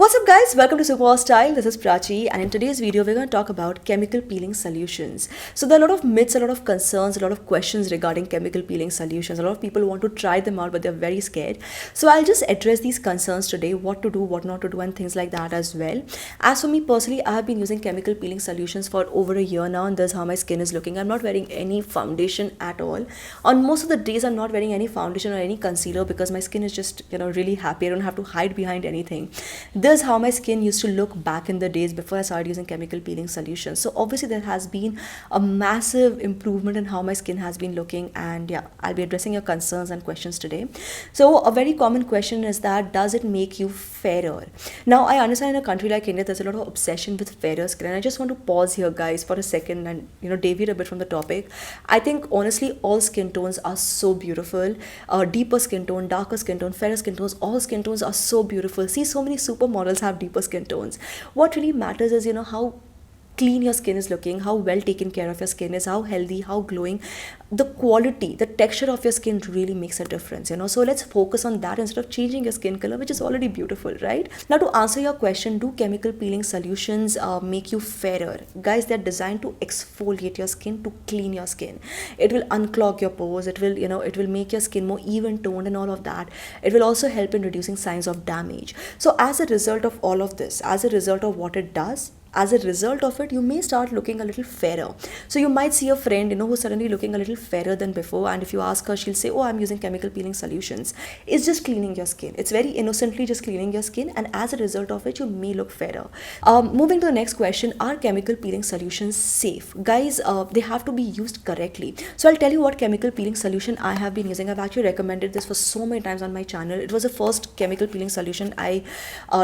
What's up guys, welcome to SuperWowStyle. This is Prachi, and in today's video we're going to talk about chemical peeling solutions. So there are a lot of myths, a lot of concerns, a lot of questions regarding chemical peeling solutions. A lot of people want to try them out but they're very scared. So I'll just address these concerns today, what to do, what not to do, and things like that as well. As for me personally, I have been using chemical peeling solutions for over a year now, and this is how my skin is looking. I'm not wearing any foundation at all. On most of the days I'm not wearing any foundation or any concealer because my skin is just really happy. I don't have to hide behind anything. This is how my skin used to look back in the days before I started using chemical peeling solutions. So obviously there has been a massive improvement in how my skin has been looking, and yeah, I'll be addressing your concerns and questions today. So a very common question is that does it make you fairer? Now I understand in a country like India there's a lot of obsession with fairer skin, and I just want to pause here guys for a second and deviate a bit from the topic. I think honestly all skin tones are so beautiful. Deeper skin tone, darker skin tone, fairer skin tones, all skin tones are so beautiful. See, so many supermodels have deeper skin tones. What really matters is how clean your skin is looking, how well taken care of your skin is, how healthy, how glowing. The quality, the texture of your skin really makes a difference. So let's focus on that instead of changing your skin color, which is already beautiful, right? Now to answer your question, do chemical peeling solutions make you fairer? Guys, they're designed to exfoliate your skin, to clean your skin. It will unclog your pores, it will make your skin more even toned and all of that. It will also help in reducing signs of damage. So as a result of all of this, as a result of what it does, as a result of it, you may start looking a little fairer. So you might see a friend, who's suddenly looking a little fairer than before, and if you ask her, she'll say, oh, I'm using chemical peeling solutions. It's just cleaning your skin. It's very innocently just cleaning your skin, and as a result of it, you may look fairer. Moving to the next question, are chemical peeling solutions safe? Guys, they have to be used correctly. So I'll tell you what chemical peeling solution I have been using. I've actually recommended this for so many times on my channel. It was the first chemical peeling solution I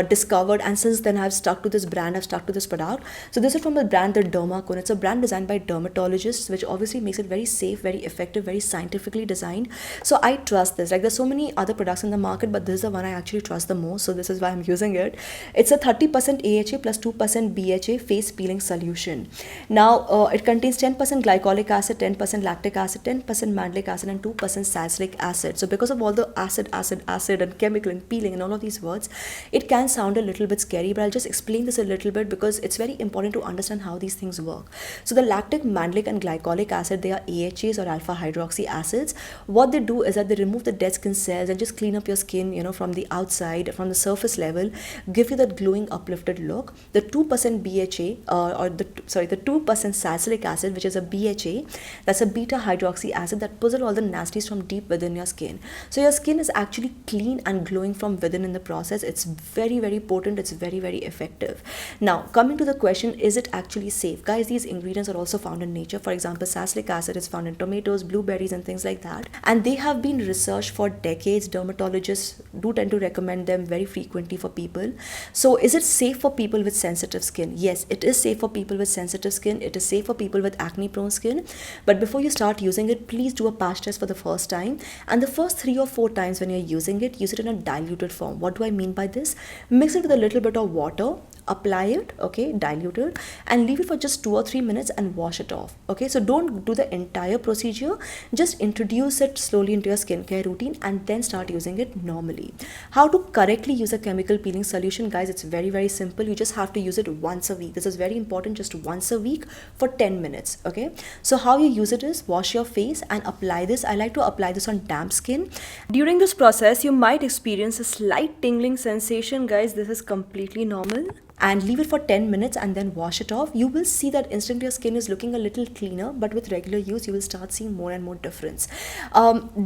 discovered, and since then I've stuck to this brand, I've stuck to this product. So this is from the brand the Derma. It's a brand designed by dermatologists, which obviously makes it very safe, very effective, very scientifically designed. So I trust this. Like, there's so many other products in the market, but this is the one I actually trust the most. So this is why I'm using it. It's a 30% AHA plus 2% BHA face peeling solution. Now it contains 10% glycolic acid, 10% lactic acid, 10% mandelic acid, and 2% salicylic acid. So because of all the acid and chemical and peeling and all of these words, it can sound a little bit scary, but I'll just explain this a little bit because it's very important to understand how these things work. So the lactic, mandelic, and glycolic acid, they are AHAs or alpha hydroxy acids. What they do is that they remove the dead skin cells and just clean up your skin, from the outside, from the surface level, give you that glowing, uplifted look. The 2% BHA the 2% salicylic acid, which is a BHA, that's a beta hydroxy acid that pulls out all the nasties from deep within your skin. So your skin is actually clean and glowing from within in the process. It's very, very potent. It's very, very effective. Now, coming to the question, is it actually safe? Guys, these ingredients are also found in nature. For example, salicylic acid is found in tomatoes, blueberries, and things like that. And they have been researched for decades. Dermatologists do tend to recommend them very frequently for people. So is it safe for people with sensitive skin? Yes, it is safe for people with sensitive skin. It is safe for people with acne prone skin. But before you start using it, please do a patch test for the first time. And the first 3 or 4 times when you're using it, use it in a diluted form. What do I mean by this? Mix it with a little bit of water, apply it, okay, dilute it, and leave it for just 2 or 3 minutes and wash it off. Okay, so don't do the entire procedure, just introduce it slowly into your skincare routine and then start using it normally. How to correctly use a chemical peeling solution? Guys, it's very, very simple. You just have to use it once a week. This is very important, just once a week for 10 minutes. Okay, so how you use it is wash your face and apply this. I like to apply this on damp skin. During this process, you might experience a slight tingling sensation. Guys, this is completely normal. And leave it for 10 minutes and then wash it off. You will see that instantly your skin is looking a little cleaner, but with regular use you will start seeing more and more difference.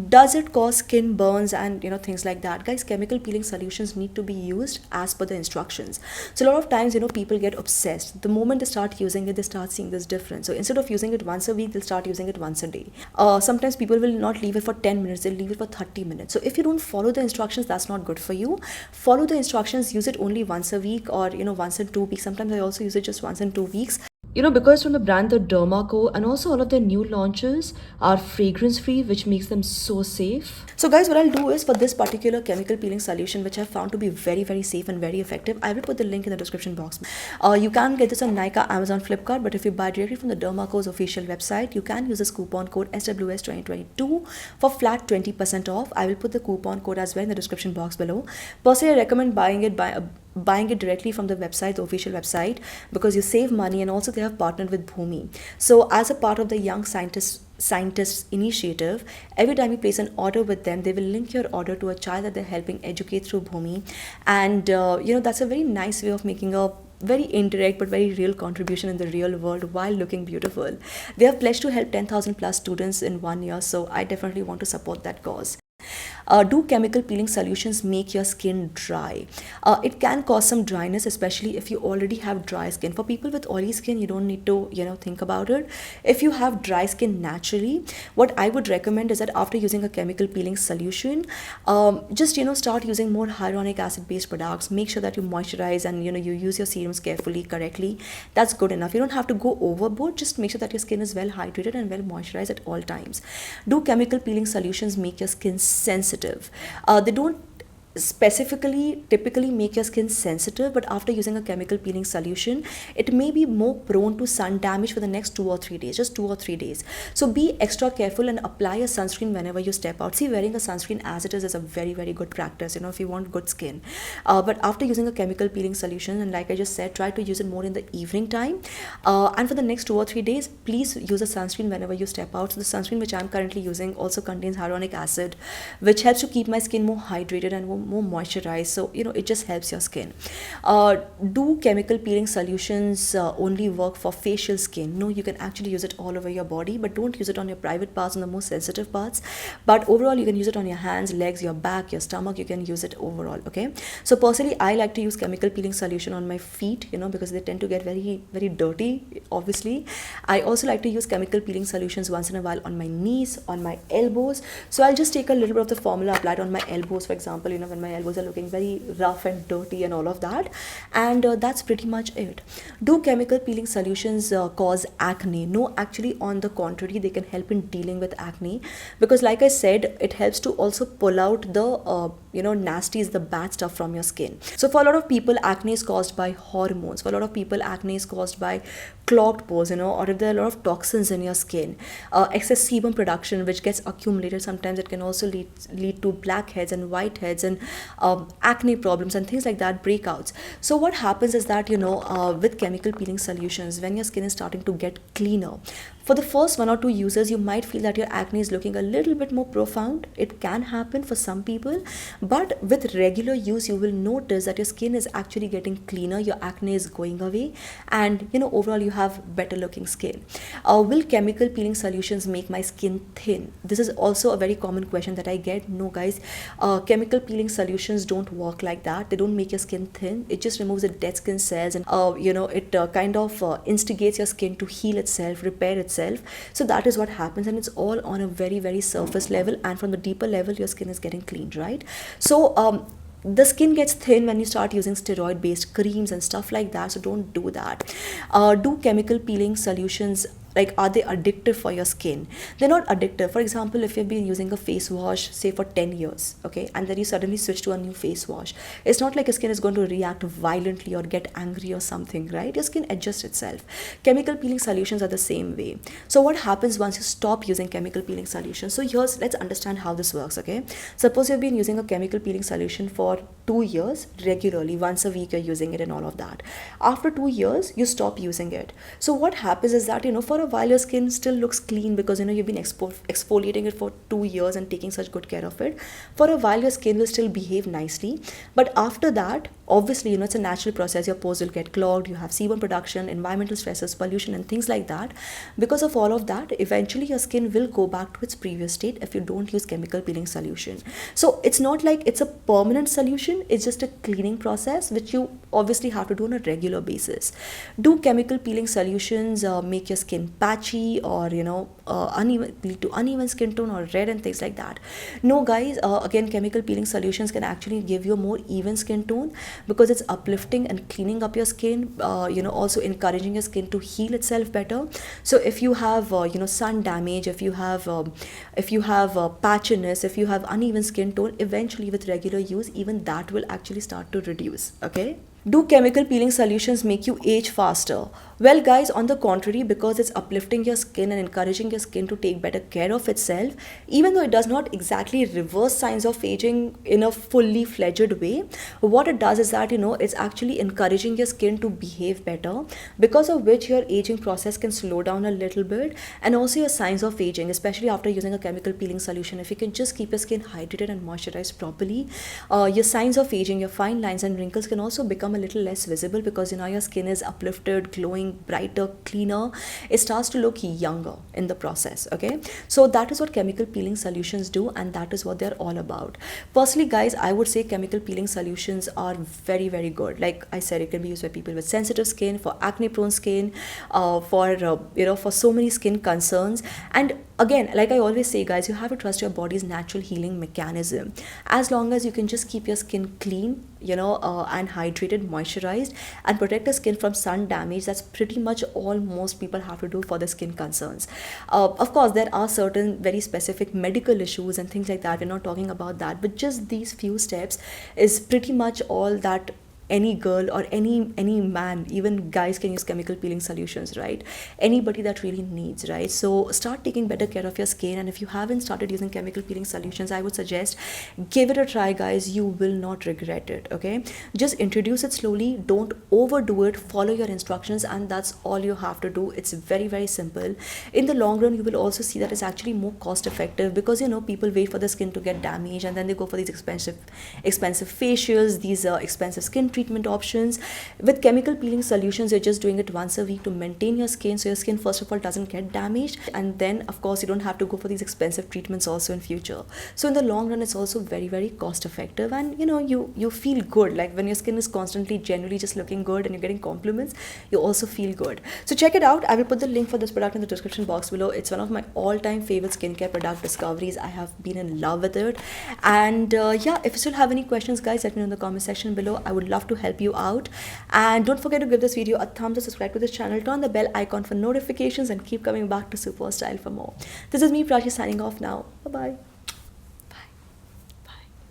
Does it cause skin burns and things like that? Guys, chemical peeling solutions need to be used as per the instructions. So a lot of times people get obsessed. The moment they start using it, they start seeing this difference. So instead of using it once a week, they'll start using it once a day. Sometimes people will not leave it for 10 minutes, they'll leave it for 30 minutes. So if you don't follow the instructions, that's not good for you. Follow the instructions, use it only once a week or once in 2 weeks. Sometimes I also use it just once in 2 weeks. Because from the brand the Derma, and also all of their new launches are fragrance free, which makes them so safe. So guys, what I'll do is for this particular chemical peeling solution, which I found to be very, very safe and very effective, I will put the link in the description box. You can get this on Nykaa, Amazon, Flipkart, but if you buy directly from the Derma's official website, you can use this coupon code SWS2022 for flat 20% off. I will put the coupon code as well in the description box below. Personally, I recommend buying it by buying it directly from the website, the official website, because you save money, and also they have partnered with Bhumi. So as a part of the Young Scientists Initiative, every time you place an order with them, they will link your order to a child that they're helping educate through Bhumi. And that's a very nice way of making a very indirect but very real contribution in the real world while looking beautiful. They have pledged to help 10,000 plus students in 1 year, so I definitely want to support that cause. Do chemical peeling solutions make your skin dry? It can cause some dryness, especially if you already have dry skin. For people with oily skin, you don't need to, think about it. If you have dry skin naturally, what I would recommend is that after using a chemical peeling solution, just, start using more hyaluronic acid based products. Make sure that you moisturize and, you use your serums carefully, correctly. That's good enough. You don't have to go overboard. Just make sure that your skin is well hydrated and well moisturized at all times. Do chemical peeling solutions make your skin sensitive? They don't typically make your skin sensitive, but after using a chemical peeling solution, it may be more prone to sun damage for the next 2 or 3 days, just 2 or 3 days. So be extra careful and apply a sunscreen whenever you step out. See, wearing a sunscreen as it is a very, very good practice, if you want good skin. But after using a chemical peeling solution, and like I just said, try to use it more in the evening time. And for the next 2 or 3 days, please use a sunscreen whenever you step out. So the sunscreen which I'm currently using also contains hyaluronic acid, which helps to keep my skin more hydrated and more moisturized. So it just helps your skin. Do chemical peeling solutions only work for facial skin? No, you can actually use it all over your body, but don't use it on your private parts, on the most sensitive parts. But overall, you can use it on your hands, legs, your back, your stomach. You can use it overall. Okay, so personally, I like to use chemical peeling solution on my feet, because they tend to get very, very dirty, obviously. I also like to use chemical peeling solutions once in a while on my knees, on my elbows. So I'll just take a little bit of the formula applied on my elbows, for example, when my elbows are looking very rough and dirty and all of that. And that's pretty much it. Do chemical peeling solutions cause acne? No, actually, on the contrary, they can help in dealing with acne, because like I said, it helps to also pull out the nasties, the bad stuff from your skin. So for a lot of people, acne is caused by hormones. For a lot of people, acne is caused by clogged pores, or if there are a lot of toxins in your skin, excess sebum production which gets accumulated. Sometimes it can also lead to blackheads and whiteheads and acne problems and things like that, breakouts. So what happens is that with chemical peeling solutions, when your skin is starting to get cleaner, for the first 1 or 2 users, you might feel that your acne is looking a little bit more profound. It can happen for some people, but with regular use, you will notice that your skin is actually getting cleaner, your acne is going away, and overall you have better looking skin. Will chemical peeling solutions make my skin thin? This is also a very common question that I get. No, guys, chemical peeling solutions don't work like that. They don't make your skin thin. It just removes the dead skin cells, and it kind of instigates your skin to heal itself, repair itself. So that is what happens, and it's all on a very, very surface level, and from the deeper level your skin is getting cleaned, right? So the skin gets thin when you start using steroid based creams and stuff like that, so don't do that. Do chemical peeling solutions, are they addictive for your skin? They're not addictive. For example, if you've been using a face wash, say for 10 years, okay, and then you suddenly switch to a new face wash, it's not like your skin is going to react violently or get angry or something, right? Your skin adjusts itself. Chemical peeling solutions are the same way. So what happens once you stop using chemical peeling solutions? So let's understand how this works, okay? Suppose you've been using a chemical peeling solution for 2 years regularly, once a week you're using it and all of that. After 2 years, you stop using it. So what happens is that, for a while your skin still looks clean because you've been exfoliating it for 2 years and taking such good care of it. For a while your skin will still behave nicely, but after that, obviously, it's a natural process. Your pores will get clogged, you have sebum production, environmental stresses, pollution and things like that. Because of all of that, eventually your skin will go back to its previous state if you don't use chemical peeling solution. So it's not like it's a permanent solution, it's just a cleaning process which you obviously have to do on a regular basis. Do chemical peeling solutions make your skin patchy or lead to uneven skin tone or red and things like that? No, guys, again, chemical peeling solutions can actually give you a more even skin tone, because it's uplifting and cleaning up your skin, also encouraging your skin to heal itself better. So if you have sun damage, if you have patchiness, if you have uneven skin tone, eventually with regular use, even that will actually start to reduce. Okay. Do chemical peeling solutions make you age faster? Well, guys, on the contrary, because it's uplifting your skin and encouraging your skin to take better care of itself, even though it does not exactly reverse signs of aging in a fully fledged way, what it does is that, it's actually encouraging your skin to behave better, because of which your aging process can slow down a little bit. And also your signs of aging, especially after using a chemical peeling solution, if you can just keep your skin hydrated and moisturized properly, your signs of aging, your fine lines and wrinkles can also become a little less visible, because your skin is uplifted, glowing, brighter, cleaner. It starts to look younger in the process. Okay, so that is what chemical peeling solutions do, and that is what they're all about. Personally, guys, I would say chemical peeling solutions are very, very good. Like I said, it can be used by people with sensitive skin, for acne prone skin, for so many skin concerns. And again, like I always say, guys, you have to trust your body's natural healing mechanism. As long as you can just keep your skin clean, and hydrated, moisturized, and protect the skin from sun damage, that's pretty much all most people have to do for the skin concerns. Of course, there are certain very specific medical issues and things like that. We're not talking about that, but just these few steps is pretty much all that any girl or any man, even guys, can use chemical peeling solutions, right? Anybody that really needs, right? So start taking better care of your skin. And if you haven't started using chemical peeling solutions, I would suggest give it a try, guys. You will not regret it. Okay, just introduce it slowly, don't overdo it, follow your instructions, and that's all you have to do. It's very, very simple. In the long run, you will also see that it's actually more cost effective, because people wait for the skin to get damaged and then they go for these expensive facials, these expensive skin treatment options. With chemical peeling solutions, you're just doing it once a week to maintain your skin, so your skin first of all doesn't get damaged, and then of course you don't have to go for these expensive treatments also in future. So in the long run, it's also very, very cost effective, and you feel good. Like when your skin is constantly generally just looking good and you're getting compliments, you also feel good. So check it out. I will put the link for this product in the description box below. It's one of my all-time favorite skincare product discoveries. I have been in love with it. And yeah, if you still have any questions, guys, let me know in the comment section below. I would love to help you out. And don't forget to give this video a thumbs up, subscribe to this channel, turn the bell icon for notifications, and keep coming back to SuperWowStyle for more. This is me, Prachi, signing off now. Bye bye.